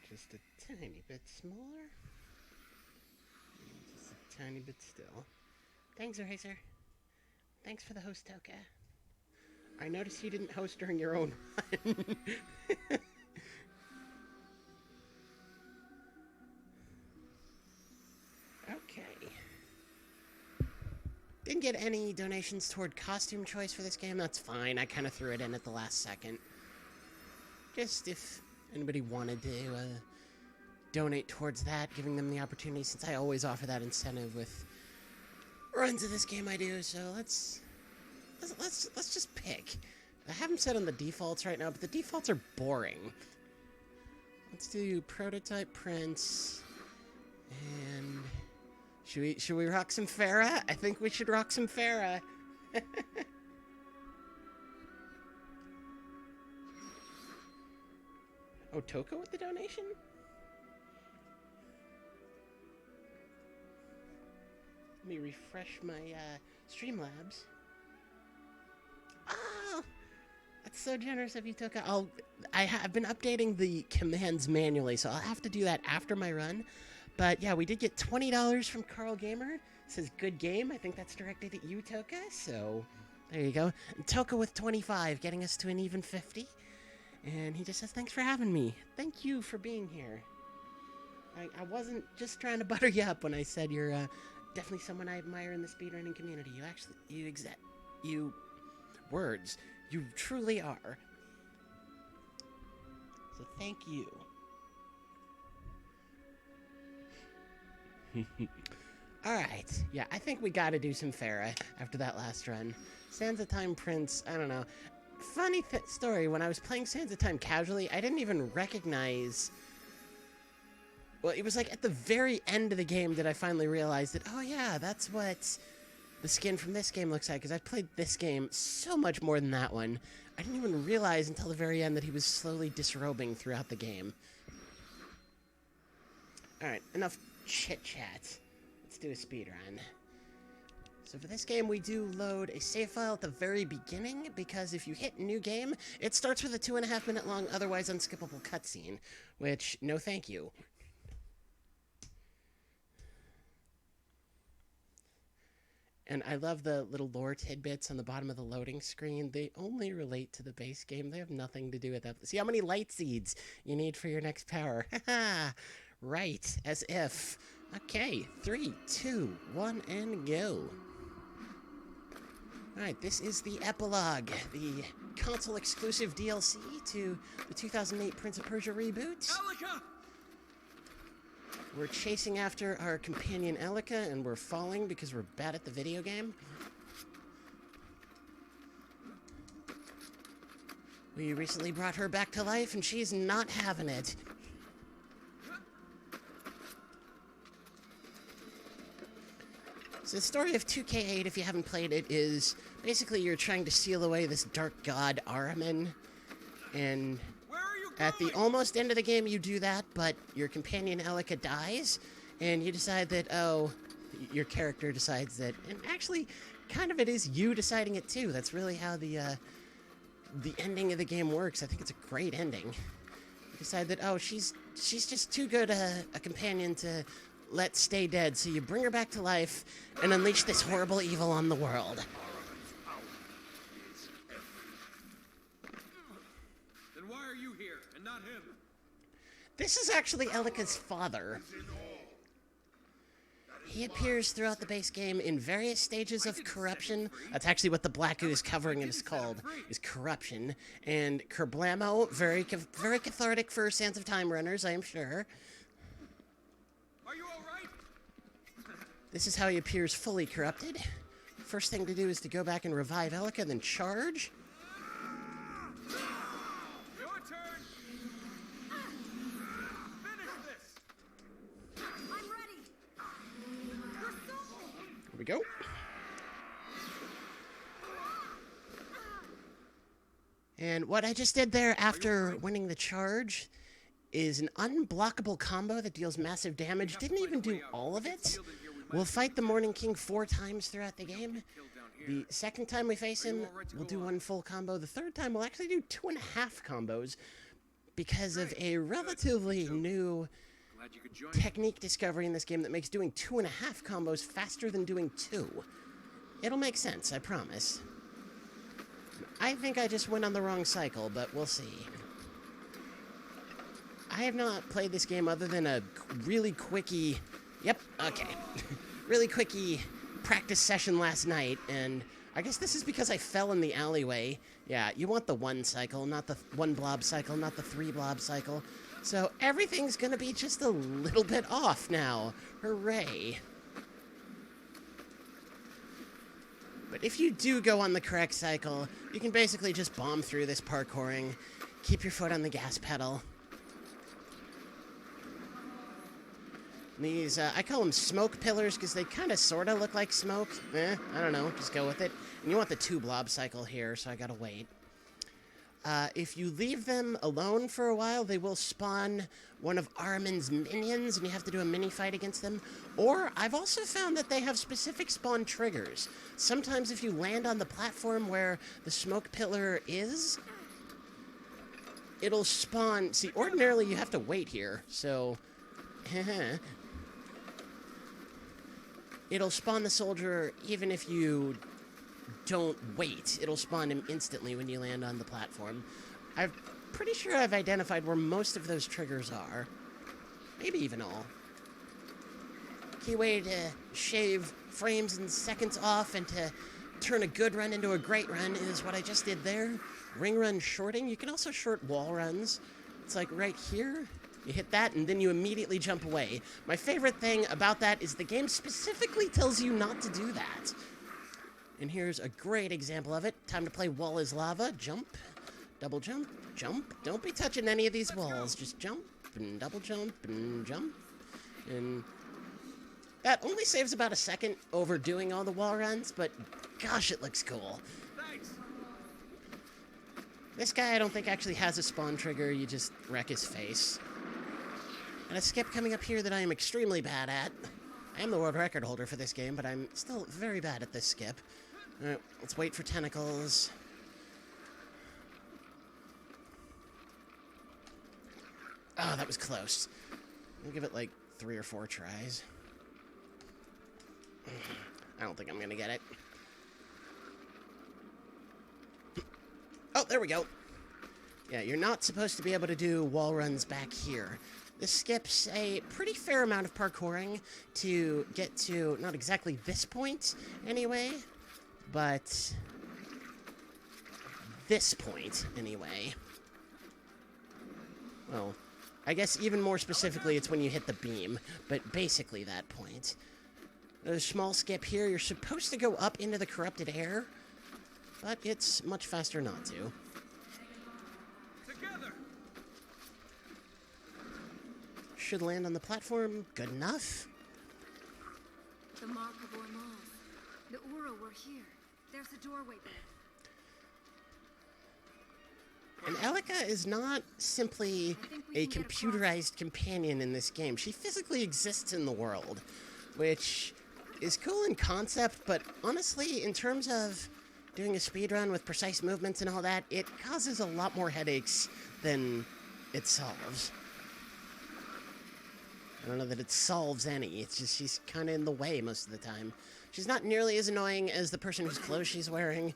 just a tiny bit smaller. Just a tiny bit still. Thanks, Eraser. Thanks for the host, Toka. I noticed you didn't host during your own run. Okay. Didn't get any donations toward costume choice for this game. That's fine. I kind of threw it in at the last second. Just if anybody wanted to donate towards that, giving them the opportunity, since I always offer that incentive with runs of this game I do. So let's just pick. I have them set on the defaults right now, but the defaults are boring. Let's do prototype prints, and should we rock some Farah? I think we should rock some Farah. Oh, Toka with the donation? Let me refresh my Streamlabs. Oh, that's so generous of you, Toka. I've been updating the commands manually, so I'll have to do that after my run. But yeah, we did get $20 from Carl Gamer. It says good game. I think that's directed at you, Toka. So there you go. And Toka with 25, getting us to an even 50. And he just says, thanks for having me. Thank you for being here. I wasn't just trying to butter you up when I said you're definitely someone I admire in the speedrunning community. You words. You truly are. So thank you. Alright. Yeah, I think we gotta do some Farah after that last run. Sands of Time Prince, I don't know. Funny story, when I was playing Sands of Time casually, I didn't even recognize... Well, it was like at the very end of the game that I finally realized that, oh yeah, that's what the skin from this game looks like, because I've played this game so much more than that one. I didn't even realize until the very end that he was slowly disrobing throughout the game. Alright, enough chit-chat. Let's do a speedrun. So for this game, we do load a save file at the very beginning, because if you hit new game, it starts with a 2.5 minute long, otherwise unskippable cutscene, which, no thank you. And I love the little lore tidbits on the bottom of the loading screen. They only relate to the base game. They have nothing to do with that. See how many light seeds you need for your next power. Haha! Right, as if. Okay, 3, 2, 1, and go. Alright, this is the Epilogue, the console-exclusive DLC to the 2008 Prince of Persia reboot. Elika! We're chasing after our companion Elika, and we're falling because we're bad at the video game. We recently brought her back to life, and she's not having it. So the story of 2K8, if you haven't played it, is basically you're trying to seal away this dark god Ahriman, and at the almost end of the game you do that, but your companion Elika dies, and you decide that, oh, your character decides that, and actually, kind of it is you deciding it too. That's really how the ending of the game works. I think it's a great ending. You decide that, oh, she's just too good a companion to let stay dead, so you bring her back to life and unleash this horrible evil on the world. Then why are you here and not him? This is actually Elika's father. He appears throughout the base game in various stages of corruption. That's actually what the black ooze covering it is called, is corruption. And Kerblamo, very cathartic for Sands of Time runners, I am sure. Are you all right? This is how he appears fully corrupted. First thing to do is to go back and revive Elika, then charge. Your turn. Finish this. I'm ready. Your soul. Here we go. And what I just did there after winning the charge is an unblockable combo that deals massive damage. Didn't even do all of it. We'll fight the Morning King 4 times throughout the game. The second time we face him, we'll do one full combo. The third time, we'll actually do 2.5 combos. because of a relatively new Glad you could join. technique discovery in this game that makes doing 2.5 combos faster than doing 2. It'll make sense, I promise. I think I just went on the wrong cycle, but we'll see. I have not played this game other than a really quickie... Yep, okay. really quickie practice session last night, and I guess this is because I fell in the alleyway. Yeah, you want the 1 cycle, not the 1 blob cycle, not the 3 blob cycle. So everything's gonna be just a little bit off now. Hooray. But if you do go on the correct cycle, you can basically just bomb through this parkouring, keep your foot on the gas pedal. These, I call them smoke pillars because they kind of sort of look like smoke. I don't know, just go with it. And you want the 2 blob cycle here, so I gotta wait. If you leave them alone for a while, they will spawn one of Ahriman's minions, and you have to do a mini fight against them. Or, I've also found that they have specific spawn triggers. Sometimes if you land on the platform where the smoke pillar is, it'll spawn... See, ordinarily you have to wait here, so... It'll spawn the soldier even if you don't wait. It'll spawn him instantly when you land on the platform. I'm pretty sure I've identified where most of those triggers are. Maybe even all. Key way to shave frames and seconds off and to turn a good run into a great run is what I just did there. Ring run shorting. You can also short wall runs. It's like right here. You hit that, and then you immediately jump away. My favorite thing about that is the game specifically tells you not to do that. And here's a great example of it. Time to play Wall is Lava. Jump, double jump, jump. Don't be touching any of these walls. Just jump, and double jump, and jump. And that only saves about a second over doing all the wall runs, but gosh, it looks cool. Thanks. This guy I don't think actually has a spawn trigger. You just wreck his face. And a skip coming up here that I am extremely bad at. I am the world record holder for this game, but I'm still very bad at this skip. Alright, let's wait for tentacles. Oh, that was close. I'll give it like 3 or 4 tries. I don't think I'm gonna get it. Oh, there we go. Yeah, you're not supposed to be able to do wall runs back here. This skips a pretty fair amount of parkouring to get to, not exactly this point, anyway, but this point, anyway. Well, I guess even more specifically, it's when you hit the beam, but basically that point. There's a small skip here. You're supposed to go up into the corrupted air, but it's much faster not to. Together. Should land on the platform. Good enough. The mark of Ormuz. The Ura were here. There's a doorway there. And Elika is not simply a computerized companion in this game. She physically exists in the world, which is cool in concept, but honestly, in terms of doing a speedrun with precise movements and all that, it causes a lot more headaches than it solves. I don't know that it solves any. It's just she's kind of in the way most of the time. She's not nearly as annoying as the person whose clothes she's wearing,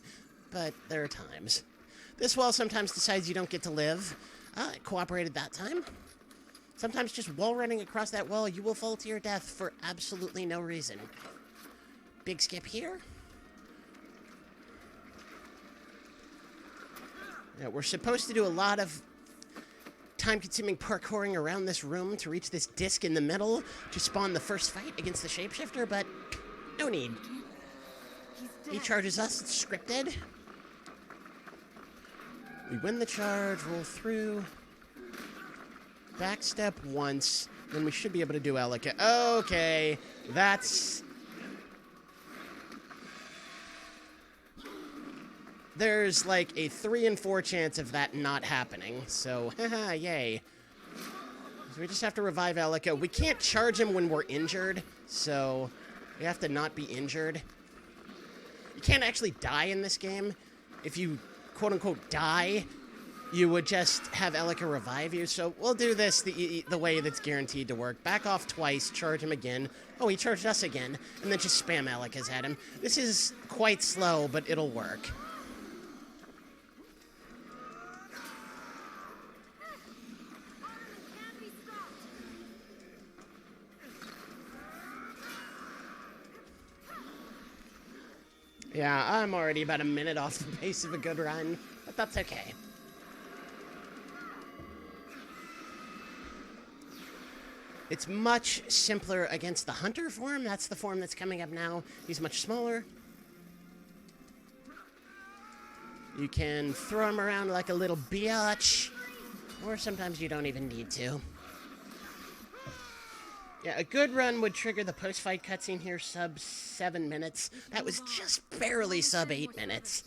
but there are times. This wall sometimes decides you don't get to live. It cooperated that time. Sometimes just wall running across that wall, you will fall to your death for absolutely no reason. Big skip here. Yeah, we're supposed to do a lot of time-consuming parkouring around this room to reach this disc in the middle to spawn the first fight against the shapeshifter, but no need. He charges us, it's scripted. We win the charge, roll through. Backstep once, then we should be able to do Elika. Okay, that's... There's like a 3 in 4 chance of that not happening, so haha, yay. So we just have to revive Elika. We can't charge him when we're injured, so we have to not be injured. You can't actually die in this game. If you quote-unquote die, you would just have Elika revive you. So we'll do this the way that's guaranteed to work. Back off twice, charge him again. Oh, he charged us again. And then just spam Elikas at him. This is quite slow, but it'll work. Yeah, I'm already about a minute off the pace of a good run, but that's okay. It's much simpler against the hunter form. That's the form that's coming up now. He's much smaller. You can throw him around like a little biatch, or sometimes you don't even need to. Yeah, a good run would trigger the post-fight cutscene here, sub 7 minutes. That was just barely sub 8 minutes.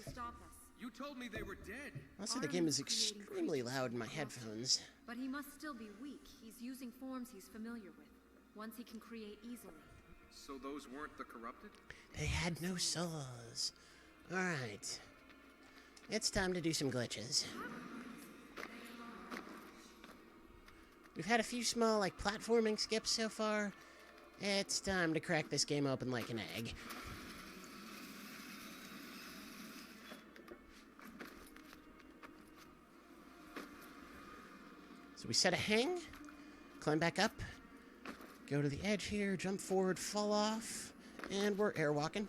You told me they were dead. Also, the game is extremely loud in my headphones. But he must still be weak. He's using forms he's familiar with. Ones he can create easily. So those weren't the corrupted? They had no souls. Alright. It's time to do some glitches. We've had a few small, like, platforming skips so far. It's time to crack this game open like an egg. So we set a hang, climb back up, go to the edge here, jump forward, fall off, and we're airwalking.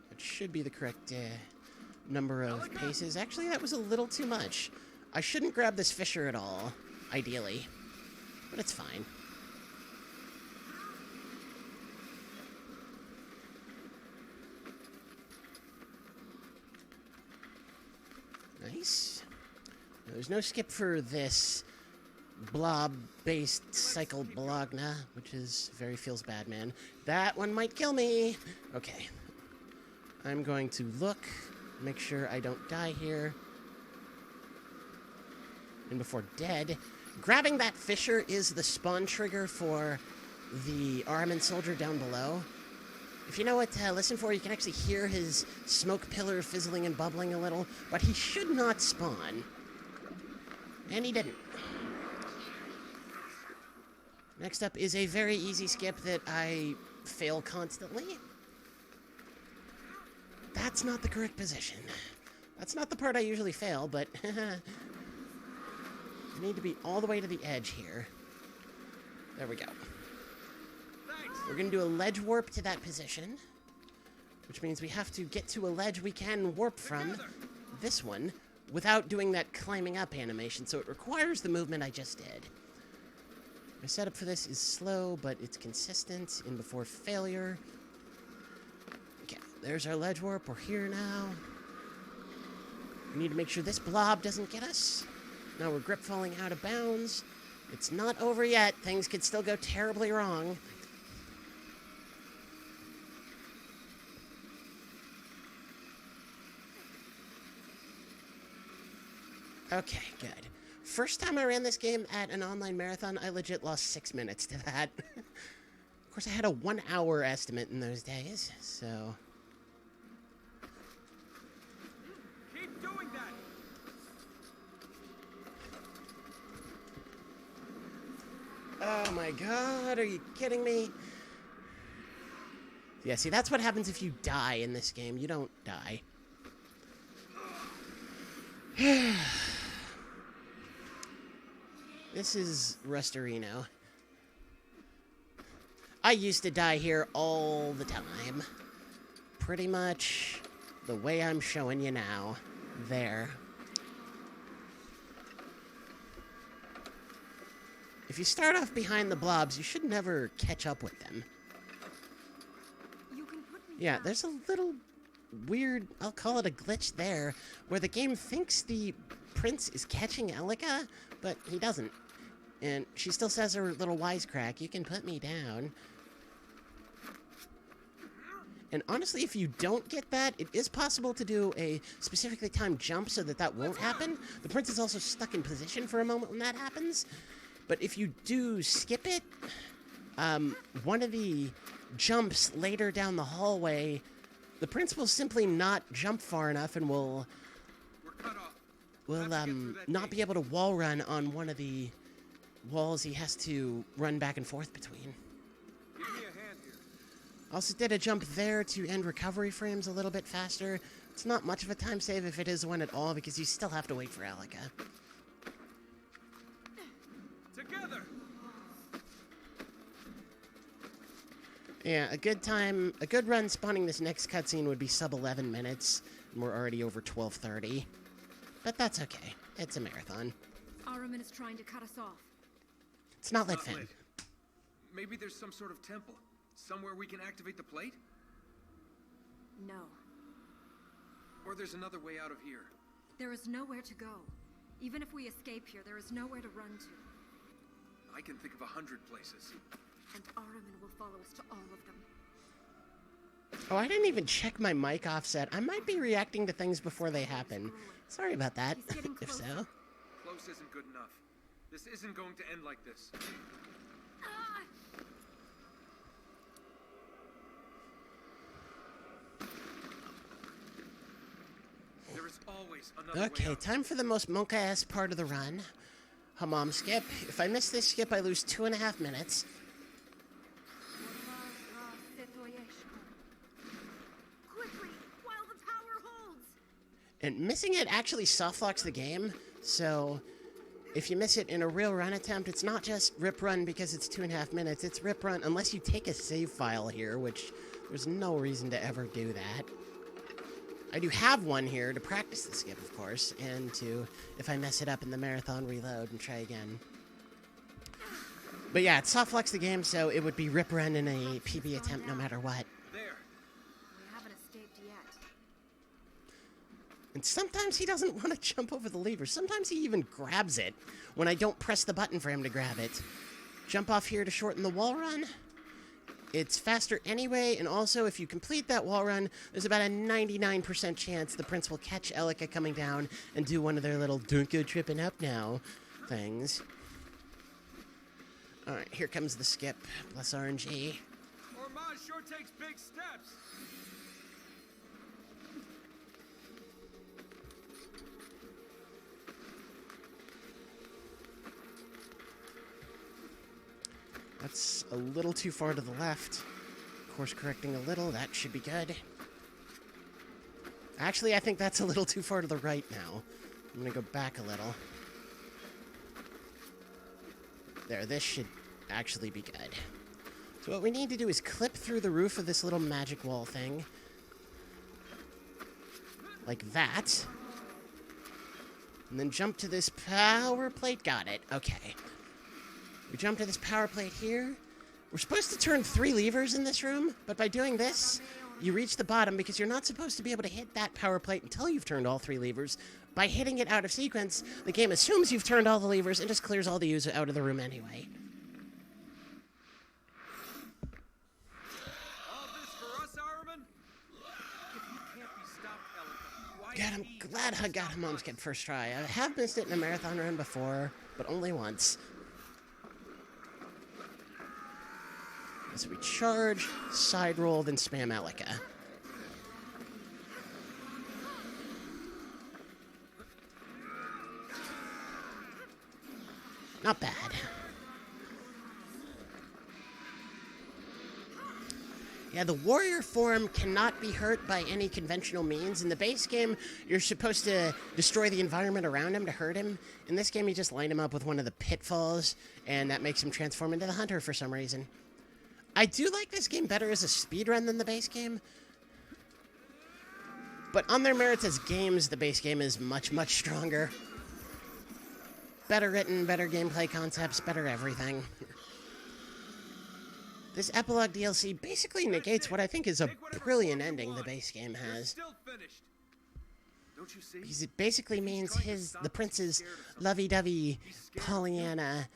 That should be the correct number of paces. Actually, that was a little too much. I shouldn't grab this fisher at all, ideally, but it's fine. Nice. Now, there's no skip for this blob-based cycle Bologna, which is very feels bad, man. That one might kill me. Okay. I'm going to look, make sure I don't die here. And before dead, grabbing that fisher is the spawn trigger for the Armin soldier down below. If you know what to listen for, you can actually hear his smoke pillar fizzling and bubbling a little, but he should not spawn. And he didn't. Next up is a very easy skip that I fail constantly. That's not the correct position. That's not the part I usually fail, but I need to be all the way to the edge here. There we go. We're going to do a ledge warp to that position, which means we have to get to a ledge we can warp from, this one, without doing that climbing up animation, so it requires the movement I just did. My setup for this is slow, but it's consistent in before failure. Okay, there's our ledge warp. We're here now. We need to make sure this blob doesn't get us. Now we're grip falling out of bounds. It's not over yet. Things could still go terribly wrong. Okay, good. First time I ran this game at an online marathon, I legit lost 6 minutes to that. Of course, I had a 1 hour estimate in those days, so... Keep doing that! Oh my god, are you kidding me? Yeah, see, that's what happens if you die in this game. You don't die. This is Rustarino. I used to die here all the time. Pretty much the way I'm showing you now. There. If you start off behind the blobs, you should never catch up with them. You can put me Yeah, down. there's a little weird, I'll call it a glitch there, where the game thinks the prince is catching Elika, but he doesn't. And she still says her little wisecrack, you can put me down. And honestly, if you don't get that, it is possible to do a specifically timed jump so that that won't happen. The prince is also stuck in position for a moment when that happens. But if you do skip it, one of the jumps later down the hallway the prince will simply not jump far enough and will We're cut off. not be able to wall run on one of the walls he has to run back and forth between. Give me a hand here. Also did a jump there to end recovery frames a little bit faster. It's not much of a time save if it is one at all, because you still have to wait for Alika. Together. Yeah, a good run spawning this next cutscene would be sub 11 minutes, and we're already over 12:30. But that's okay. It's a marathon. Ahriman is trying to cut us off. It's not lit, Not Finn. lit. Maybe there's some sort of temple. Somewhere we can activate the plate? No. Or there's another way out of here. There is nowhere to go. Even if we escape here, there is nowhere to run to. I can think of 100 places. And Ahriman will follow us to all of them. Oh, I didn't even check my mic offset. I might be reacting to things before they happen. Sorry about that, He's getting if so. closer. Close isn't good enough. This isn't going to end like this. Ah! There is always another way Okay, out. time for the most monka-ass part of the run. Hammam skip. If I miss this skip, I lose 2.5 minutes. Quickly, while the power holds! And missing it actually softlocks the game, so if you miss it in a real run attempt, it's not just rip run because it's 2.5 minutes, it's rip run unless you take a save file here, which there's no reason to ever do that. I do have one here to practice the skip, of course, and to, if I mess it up in the marathon, reload and try again. But yeah, it softlocks the game, so it would be rip run in a PB attempt no matter what. There. We haven't escaped yet. And sometimes he doesn't want to jump over the lever. Sometimes he even grabs it when I don't press the button for him to grab it. Jump off here to shorten the wall run. It's faster anyway, and also if you complete that wall run, there's about a 99% chance the prince will catch Elika coming down and do one of their little "don't go tripping up now" things. Alright, here comes the skip. Plus RNG. Ormaz sure takes big steps. That's a little too far to the left. Course correcting a little, that should be good. Actually, I think that's a little too far to the right now. I'm gonna go back a little. There, this should actually be good. So what we need to do is clip through the roof of this little magic wall thing. Like that. And then jump to this power plate. Got it. Okay. We jump to this power plate here. We're supposed to turn 3 levers in this room, but by doing this, you reach the bottom because you're not supposed to be able to hit that power plate until you've turned all 3 levers. By hitting it out of sequence, the game assumes you've turned all the levers and just clears all the user out of the room anyway. All this for us, Ahriman? If you can't be stopped, Elika, why God, I'm he glad I got him on skip first try. I have missed it in a marathon run before, but only once. As we charge, side roll, then spam Elika. Not bad. Yeah, the warrior form cannot be hurt by any conventional means. In the base game, you're supposed to destroy the environment around him to hurt him. In this game, you just line him up with one of the pitfalls, and that makes him transform into the hunter for some reason. I do like this game better as a speedrun than the base game. But on their merits as games, the base game is much, much stronger. Better written, better gameplay concepts, better everything. This Epilogue DLC basically negates what I think is a brilliant ending the base game has. still finished. Don't you see? Because it basically means the prince's lovey-dovey Pollyanna,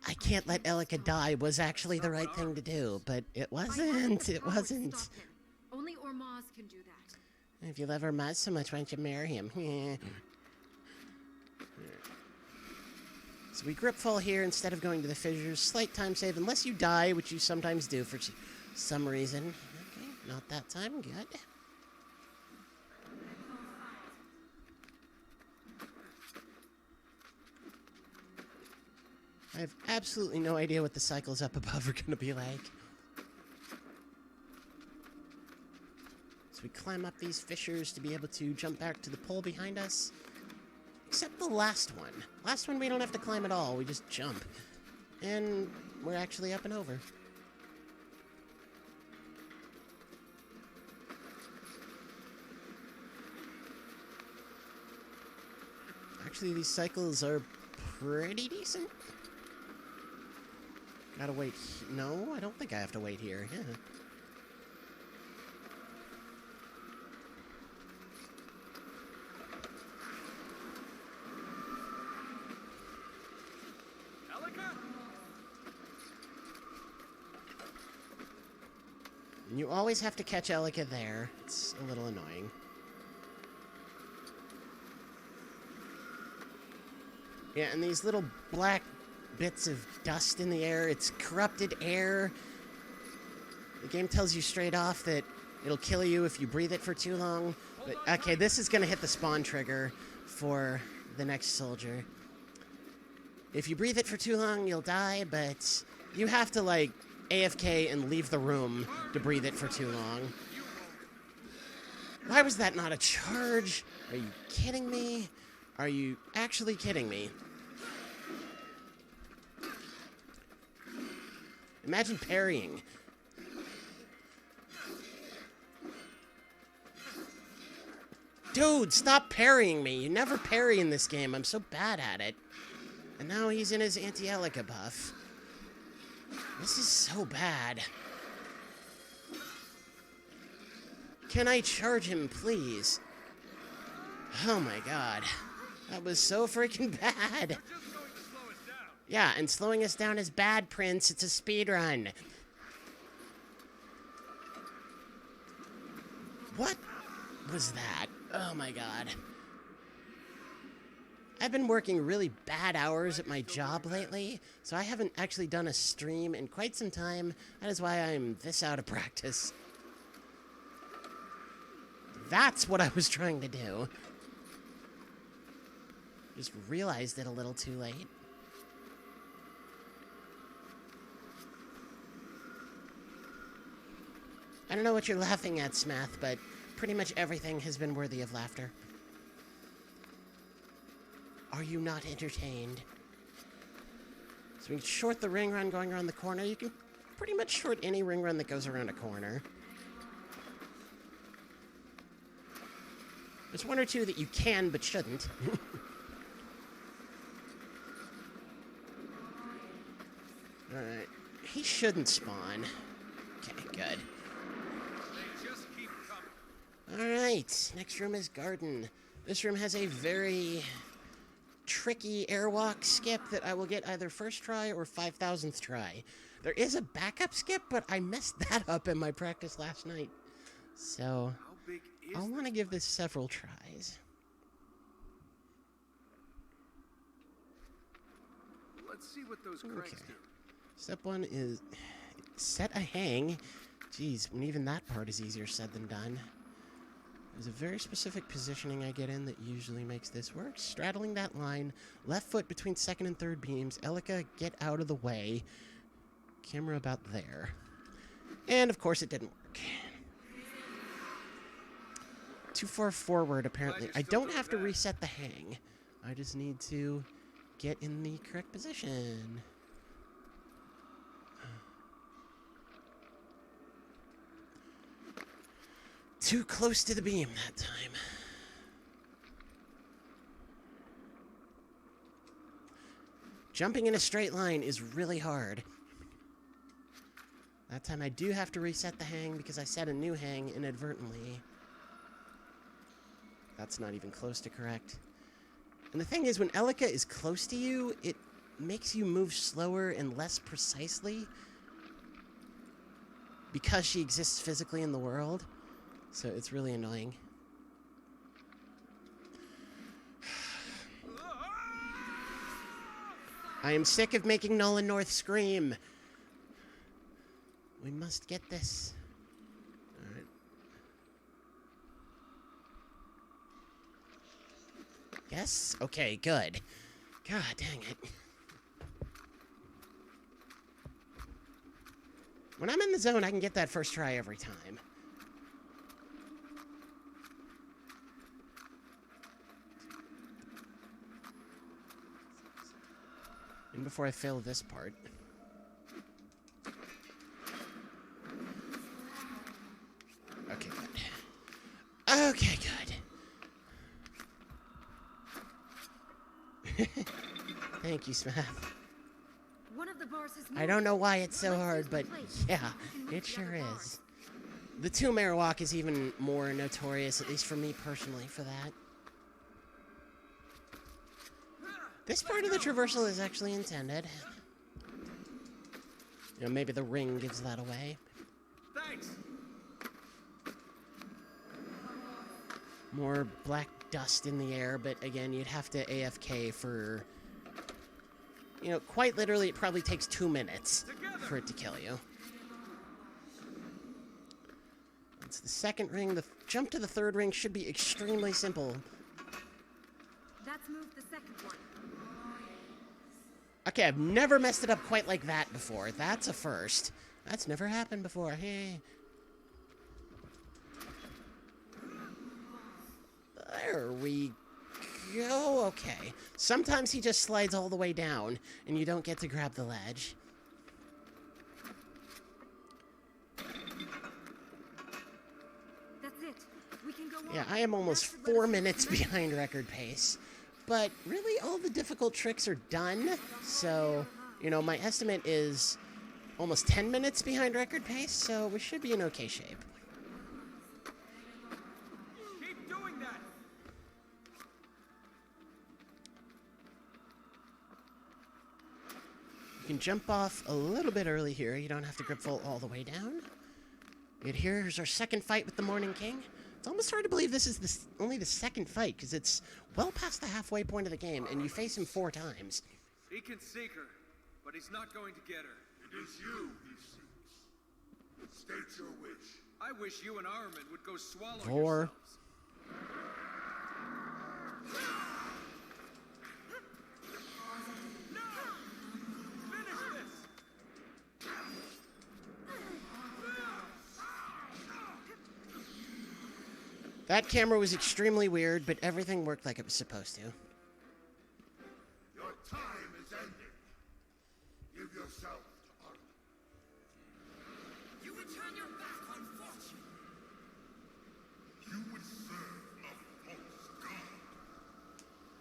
I can't let Elika die, was actually the right thing to do, but it wasn't. It wasn't. Stop him. Only Ormaz can do that. If you love Ormaz so much, why don't you marry him? So we grip full here instead of going to the fissures. Slight time save, unless you die, which you sometimes do for some reason. Okay, not that time. Good. I have absolutely no idea what the cycles up above are going to be like. So we climb up these fissures to be able to jump back to the pole behind us. Except the last one. Last one we don't have to climb at all, we just jump. And we're actually up and over. Actually, these cycles are pretty decent. Gotta wait. No, I don't think I have to wait here. Yeah. And you always have to catch Elika there. It's a little annoying. Yeah, and these little black bits of dust in the air, it's corrupted air. The game tells you straight off that it'll kill you if you breathe it for too long. But, okay, this is going to hit the spawn trigger for the next soldier. If you breathe it for too long, you'll die, but you have to, like, AFK and leave the room to breathe it for too long. Why was that not a charge? Are you kidding me? Are you actually kidding me? Imagine parrying. Dude, stop parrying me. You never parry in this game. I'm so bad at it. And now he's in his anti-Elika buff. This is so bad. Can I charge him, please? Oh my god. That was so freaking bad. Yeah, and slowing us down is bad, Prince. It's a speedrun. What was that? Oh my god. I've been working really bad hours at my job lately, so I haven't actually done a stream in quite some time. That is why I'm this out of practice. That's what I was trying to do. Just realized it a little too late. I don't know what you're laughing at, Smath, but pretty much everything has been worthy of laughter. Are you not entertained? So we can short the ring run going around the corner. You can pretty much short any ring run that goes around a corner. There's one or two that you can but shouldn't. Alright. He shouldn't spawn. Okay, good. Alright, next room is garden. This room has a very tricky airwalk skip that I will get either first try or 5,000th try. There is a backup skip, but I messed that up in my practice last night. So, I want to give this several tries. Let's see what those cranks do. Step one is set a hang. Jeez, when even that part is easier said than done. There's a very specific positioning I get in that usually makes this work. Straddling that line, left foot between second and third beams. Elika, get out of the way. Camera about there. And of course it didn't work. Too far forward, apparently. I don't have to reset the hang. I just need to get in the correct position. Too close to the beam that time. Jumping in a straight line is really hard. That time I do have to reset the hang because I set a new hang inadvertently. That's not even close to correct. And the thing is, when Elika is close to you, it makes you move slower and less precisely because she exists physically in the world. So it's really annoying. I am sick of making Nolan North scream. We must get this. Alright. Yes? Okay, good. God dang it. When I'm in the zone, I can get that first try every time. And before I fail this part. Okay, good. Okay, good. Thank you, Smath. One of the bars is I don't know why it's so hard, but yeah, it sure is. The two-mare walk is even more notorious, at least for me personally, for that. This part of the traversal is actually intended. You know, maybe the ring gives that away. Thanks. More black dust in the air, but again, you'd have to AFK for... You know, quite literally, it probably takes 2 minutes for it to kill you. That's the second ring. The jump to the third ring should be extremely simple. That's moved the second one. Okay, I've never messed it up quite like that before. That's a first. That's never happened before. Hey. There we go. Okay. Sometimes he just slides all the way down, and you don't get to grab the ledge. That's it. We can go on. Yeah, I am almost 4 minutes behind record pace. But really, all the difficult tricks are done. So, you know, my estimate is almost 10 minutes behind record pace, so we should be in okay shape. Keep doing that. You can jump off a little bit early here. You don't have to grip full all the way down. And here's our second fight with the Morning King. It's almost hard to believe this is only the second fight, because it's well past the halfway point of the game, and you face him 4 times. He can seek her, but he's not going to get her. It is you he seeks. State your wish. I wish you and Armin would go swallow 4. yourselves. No! Finish this! That camera was extremely weird, but everything worked like it was supposed to. Your time is ending. Give yourself to Armin. You would turn your back on fortune. You would serve a false god.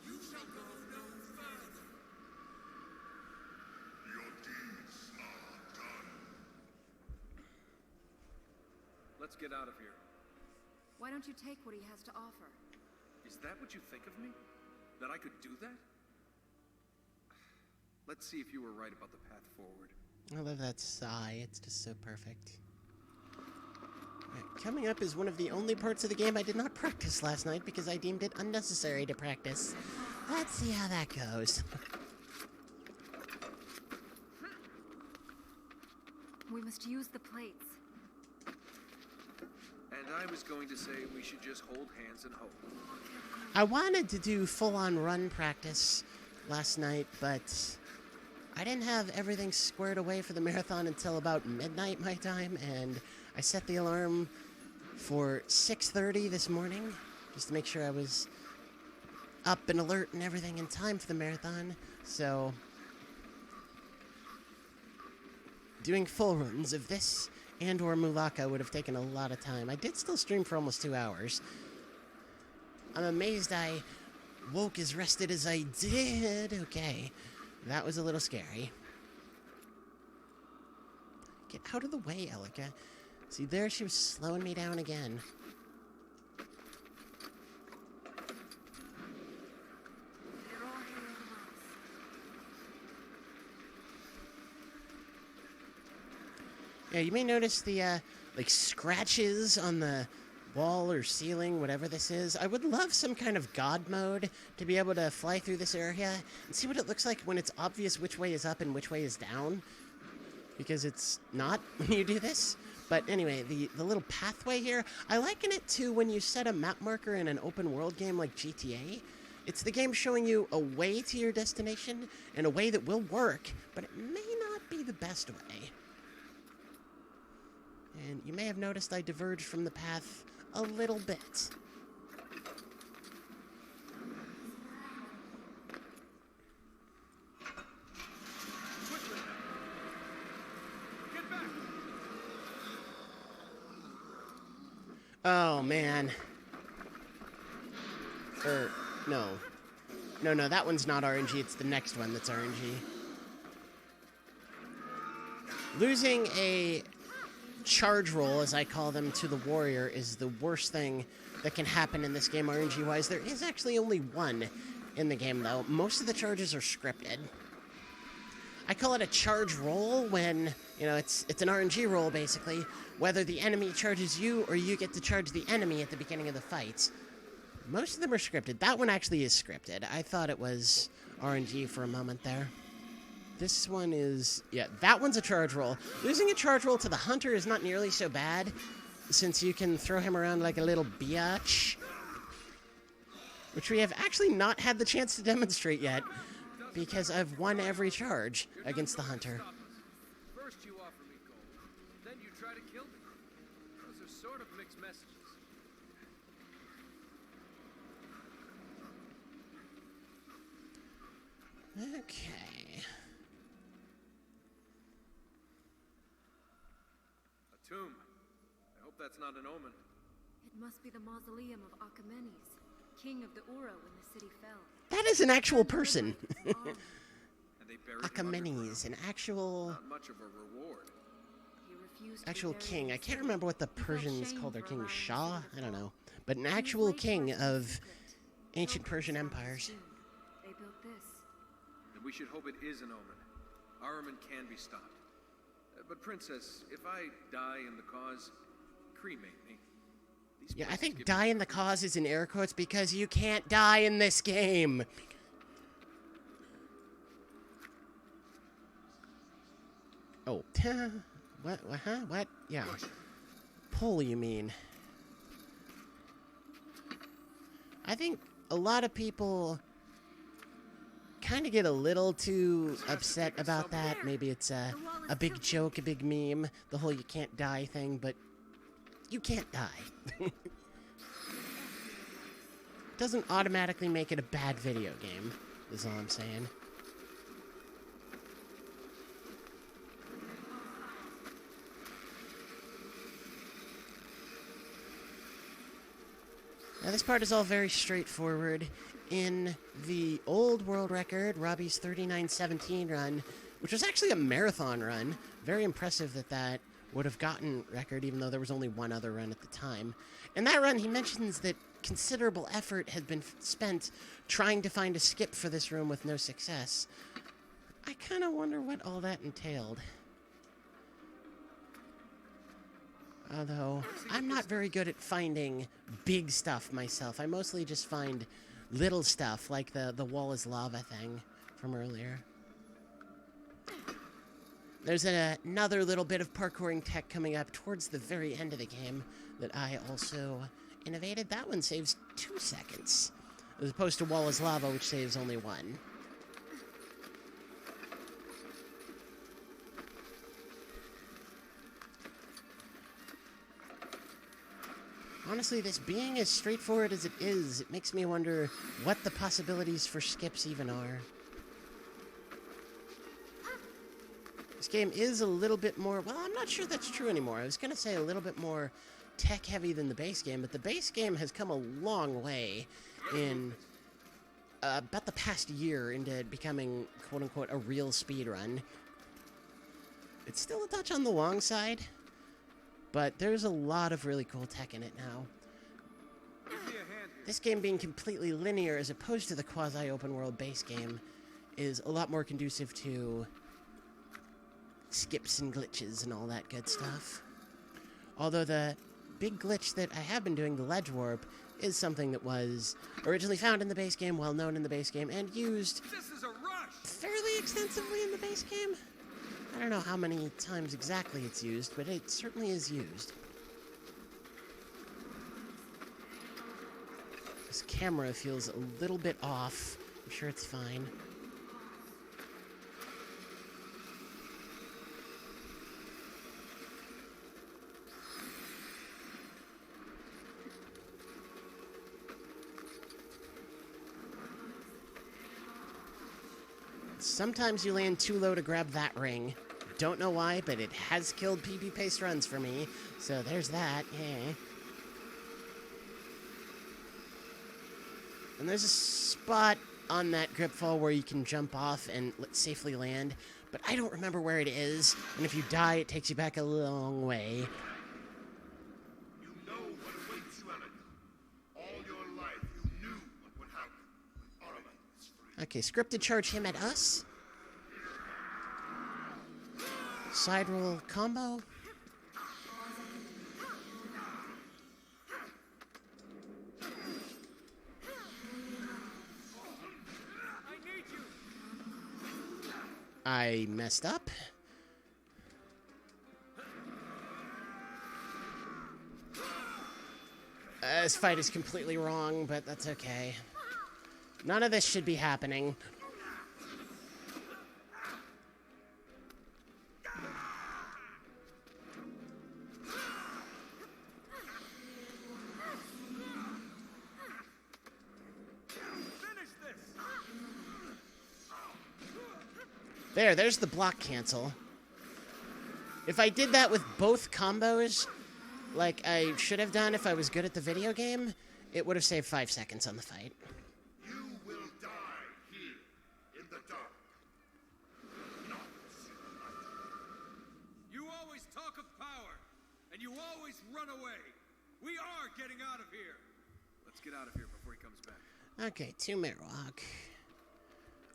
You shall go no further. Your deeds are done. Let's get out of here. Why don't you take what he has to offer? Is that what you think of me? That I could do that? Let's see if you were right about the path forward. I love that sigh. It's just so perfect. Right, coming up is one of the only parts of the game I did not practice last night because I deemed it unnecessary to practice. Let's see how that goes. We must use the plates. And I was going to say we should just hold hands and hope. I wanted to do full-on run practice last night, but I didn't have everything squared away for the marathon until about midnight my time, and I set the alarm for 6:30 this morning just to make sure I was up and alert and everything in time for the marathon. So doing full runs of this and or Mulaka would have taken a lot of time. I did still stream for almost 2 hours. I'm amazed I woke as rested as I did. Okay, that was a little scary. Get out of the way, Elika. See, there she was slowing me down again. They're all here in the house. Yeah, you may notice the, like, scratches on the wall or ceiling, whatever this is. I would love some kind of god mode to be able to fly through this area and see what it looks like when it's obvious which way is up and which way is down. Because it's not when you do this. But anyway, the little pathway here, I liken it to when you set a map marker in an open world game like GTA. It's the game showing you a way to your destination and a way that will work, but it may not be the best way. And you may have noticed I diverged from the path a little bit. Quickly! Get back! Oh, man. No. No, that one's not RNG. It's the next one that's RNG. Losing a charge roll, as I call them, to the warrior is the worst thing that can happen in this game RNG-wise. There is actually only one in the game, though. Most of the charges are scripted. I call it a charge roll when, you know, it's an RNG roll, basically, whether the enemy charges you or you get to charge the enemy at the beginning of the fight. Most of them are scripted. That one actually is scripted. I thought it was RNG for a moment there. This one is... yeah, that one's a charge roll. Losing a charge roll to the hunter is not nearly so bad, since you can throw him around like a little biatch. Which we have actually not had the chance to demonstrate yet, because I've won every charge against the hunter. First you offer me gold, then you try to kill me. Those are sort of mixed messages. Okay. A tomb. I hope that's not an omen. It must be the mausoleum of Achaemenes, king of the Ura when the city fell. That is an actual person. And they buried him Achaemenes, an actual... underground. Not much of a reward. He refused to actual be buried king. in I can't city. remember what the He felt Persians shame called their for king. allowing the Shah? city to I don't fall. know. But an When his actual late king forces of split, ancient no Persian prince found his empires. tomb. They built this. And we should hope it is an omen. Ahriman can be stopped. But Princess, if I die in the cause, cremate me. These Yeah, I places think give die me- in the cause is in air quotes because you can't die in this game. Oh, what, huh? What? Yeah. Pull, you mean. I think a lot of people kind of get a little too upset about that. Maybe it's a big joke, a big meme, the whole you can't die thing, but you can't die. Doesn't automatically make it a bad video game, is all I'm saying. Now, this part is all very straightforward. In the old world record, Robbie's 39:17 run, which was actually a marathon run, very impressive that that would have gotten record, even though there was only one other run at the time. In that run, he mentions that considerable effort had been spent trying to find a skip for this room with no success. I kind of wonder what all that entailed. Although, I'm not very good at finding big stuff myself. I mostly just find little stuff, like the wall is lava thing from earlier. There's another little bit of parkouring tech coming up towards the very end of the game that I also innovated. That one saves 2 seconds, as opposed to wall is lava, which saves only 1. Honestly, this being as straightforward as it is, it makes me wonder what the possibilities for skips even are. This game is a little bit more... well, I'm not sure that's true anymore. I was going to say a little bit more tech-heavy than the base game, but the base game has come a long way in about the past year into becoming, quote-unquote, a real speedrun. It's still a touch on the long side, but there's a lot of really cool tech in it now. Give me a hand here. This game being completely linear as opposed to the quasi-open world base game is a lot more conducive to skips and glitches and all that good stuff. Although the big glitch that I have been doing, the ledge warp, is something that was originally found in the base game, well known in the base game, and used This is a rush! fairly extensively in the base game. I don't know how many times exactly it's used, but it certainly is used. This camera feels a little bit off. I'm sure it's fine. Sometimes you land too low to grab that ring. Don't know why, but it has killed PB pace runs for me. So there's that. Yeah. And there's a spot on that grip fall where you can jump off and safely land, but I don't remember where it is, and if you die, it takes you back a long way. You know what awaits you, Ellen. All your life, you knew what would happen when Ahriman is free. Okay, scripted charge him at us. Side roll combo. I messed up. This fight is completely wrong, but that's okay. None of this should be happening. There's the block cancel. If I did that with both combos, like I should have done if I was good at the video game, it would have saved 5 seconds on the fight. You will die here in the dark. Not You always talk of power, and you always run away. We are getting out of here. Let's get out of here before he comes back. Okay, 2-minute walk.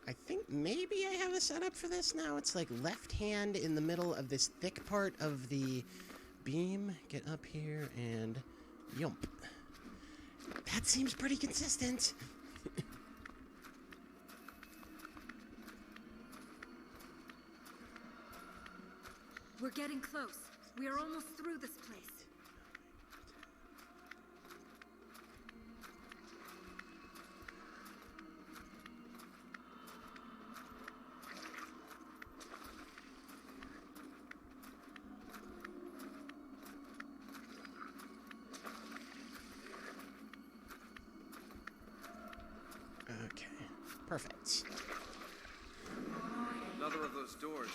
I think maybe I have a setup for this now. It's like left hand in the middle of this thick part of the beam. Get up here and yump. That seems pretty consistent. We're getting close. We are almost through this place. Okay, perfect. Another of those doors.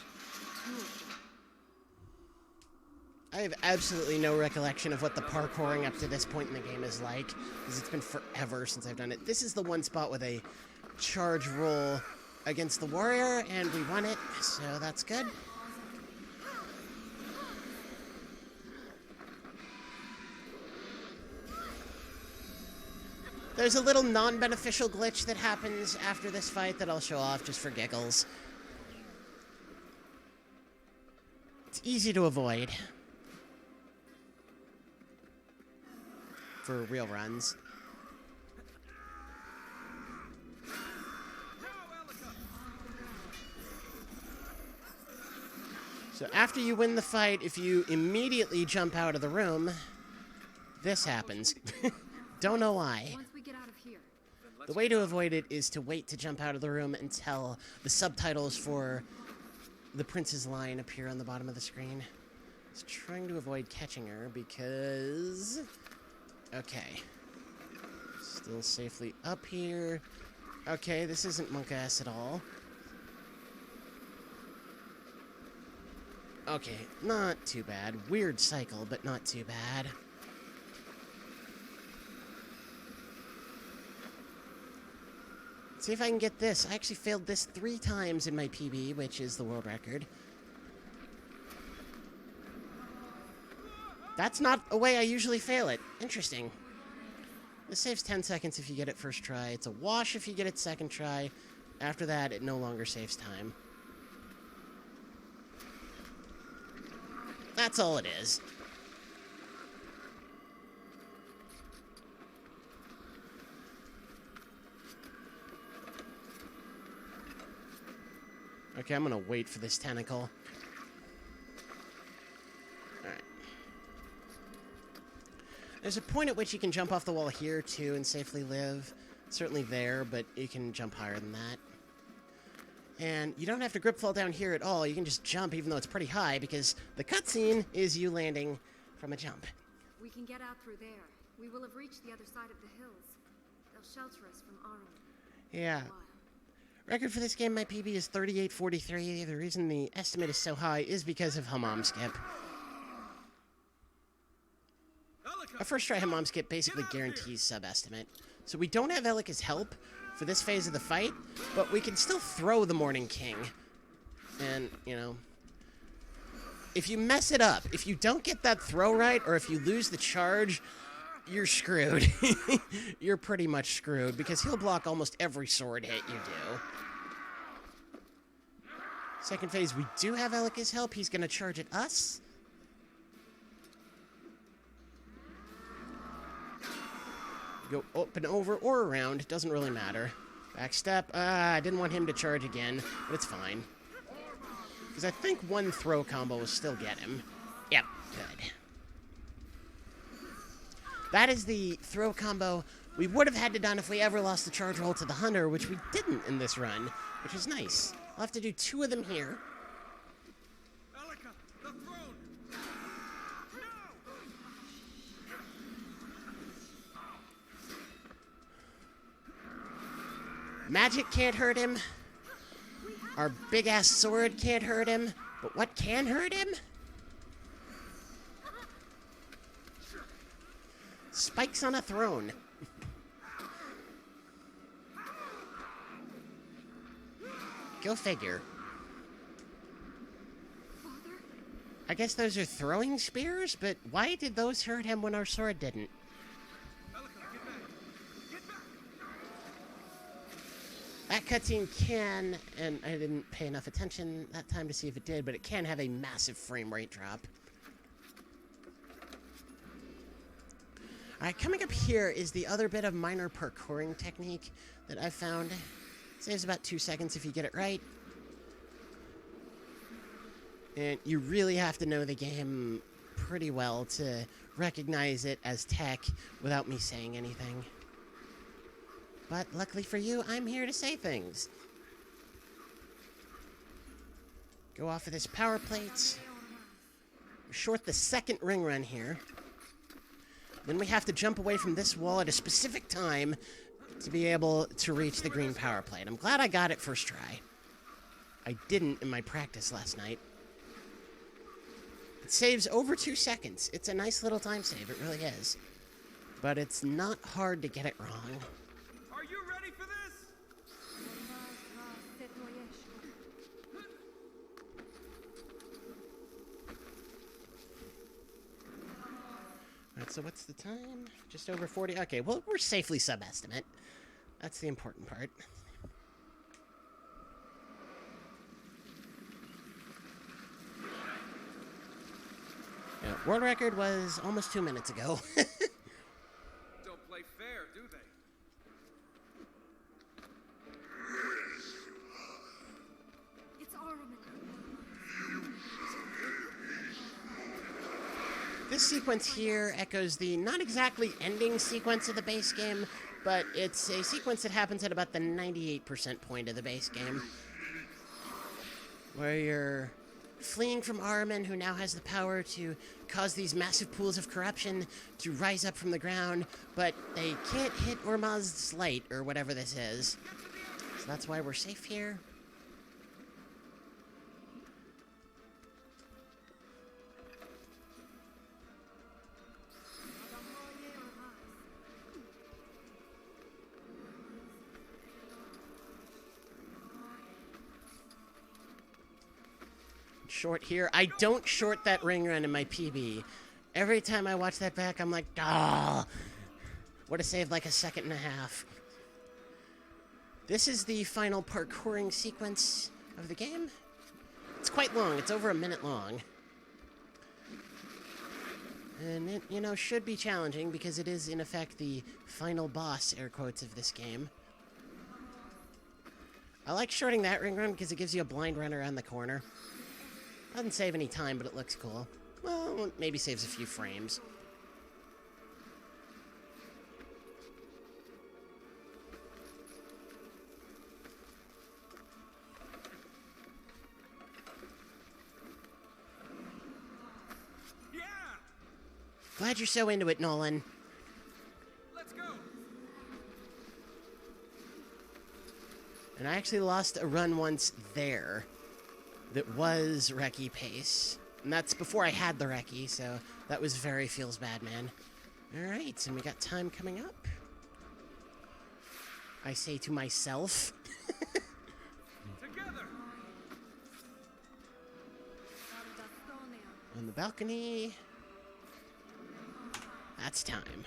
I have absolutely no recollection of what the parkouring up to this point in the game is like, because it's been forever since I've done it. This is the one spot with a charge roll against the warrior, and we won it, so that's good. There's a little non-beneficial glitch that happens after this fight that I'll show off just for giggles. It's easy to avoid for real runs. So after you win the fight, if you immediately jump out of the room, this happens. Don't know why. Once we get out of here. The way to avoid it is to wait to jump out of the room until the subtitles for the prince's line appear on the bottom of the screen. I was trying to avoid catching her because... Okay. Still safely up here. Okay, this isn't monk-ass at all. Okay, not too bad. Weird cycle, but not too bad. See if I can get this. I actually failed this 3 times in my PB, which is the world record. That's not a way I usually fail it. Interesting. This saves 10 seconds if you get it first try. It's a wash if you get it second try. After that, it no longer saves time. That's all it is. Okay, I'm gonna wait for this tentacle. Alright. There's a point at which you can jump off the wall here, too, and safely live. Certainly there, but you can jump higher than that. And you don't have to grip fall down here at all. You can just jump, even though it's pretty high, because the cutscene is you landing from a jump. We can get out through there. We will have reached the other side of the hills. They'll shelter us from Ahriman. Yeah. Record for this game, my PB is 38:43. The reason the estimate is so high is because of Hammam Skip. A first try Hammam Skip basically guarantees sub-estimate. So we don't have Elika's help for this phase of the fight, but we can still throw the Morning King. And, you know, if you mess it up, if you don't get that throw right, or if you lose the charge, you're screwed. You're pretty much screwed, because he'll block almost every sword hit you do. Second phase, we do have Elika's help. He's going to charge at us. Go up and over or around. It doesn't really matter. Back step. I didn't want him to charge again, but it's fine. Because I think one throw combo will still get him. Yep, good. That is the throw combo we would have had to done if we ever lost the charge roll to the Hunter, which we didn't in this run, which is nice. I'll have to do 2 of them here. Elika, the throne! Magic can't hurt him. Our big-ass sword can't hurt him. But what can hurt him? Spikes on a throne. Go figure. I guess those are throwing spears, but why did those hurt him when our sword didn't? That cutscene can, and I didn't pay enough attention that time to see if it did, but it can have a massive frame rate drop. Alright, coming up here is the other bit of minor parkouring technique that I found. Saves about 2 seconds if you get it right. And you really have to know the game pretty well to recognize it as tech without me saying anything. But luckily for you, I'm here to say things. Go off of this power plate. Short the second ring run here. Then we have to jump away from this wall at a specific time to be able to reach the green power plate. I'm glad I got it first try. I didn't in my practice last night. It saves over 2 seconds. It's a nice little time save, it really is. But it's not hard to get it wrong. Are you ready for this? Alright, so what's the time? Just over 40? Okay, well, we're safely sub-estimate. That's the important part. Yeah, world record was almost 2 minutes ago. Don't play fair, do they? It's Araman. This sequence here echoes the not exactly ending sequence of the base game, but it's a sequence that happens at about the 98% point of the base game. Where you're fleeing from Araman, who now has the power to cause these massive pools of corruption to rise up from the ground, but they can't hit Ormaz's light, or whatever this is. So that's why we're safe here. Short here. I don't short that ring run in my PB. Every time I watch that back, I'm like, ah, would have saved like a second and a half. This is the final parkouring sequence of the game. It's quite long. It's over a minute long. And it, you know, should be challenging because it is, in effect, the final boss, air quotes, of this game. I like shorting that ring run because it gives you a blind run around the corner. Doesn't save any time, but it looks cool. Well, maybe saves a few frames. Yeah! Glad you're so into it, Nolan. Let's go! And I actually lost a run once there that was Recce pace. And that's before I had the Recce, so that was very feels bad, man. Alright, and we got time coming up. I say to myself. Together. On the balcony. That's time.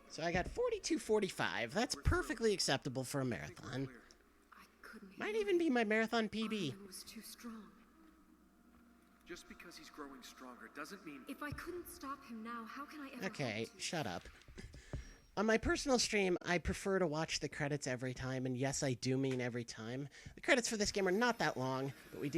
So I got 42:45. That's perfectly acceptable for a marathon. I couldn't. Might even be my marathon PB. Armin was too strong. Just because he's growing stronger doesn't mean... If I couldn't stop him now, how can I ever? Okay, hope to? shut up. On my personal stream, I prefer to watch the credits every time, and yes, I do mean every time. The credits for this game are not that long, but we do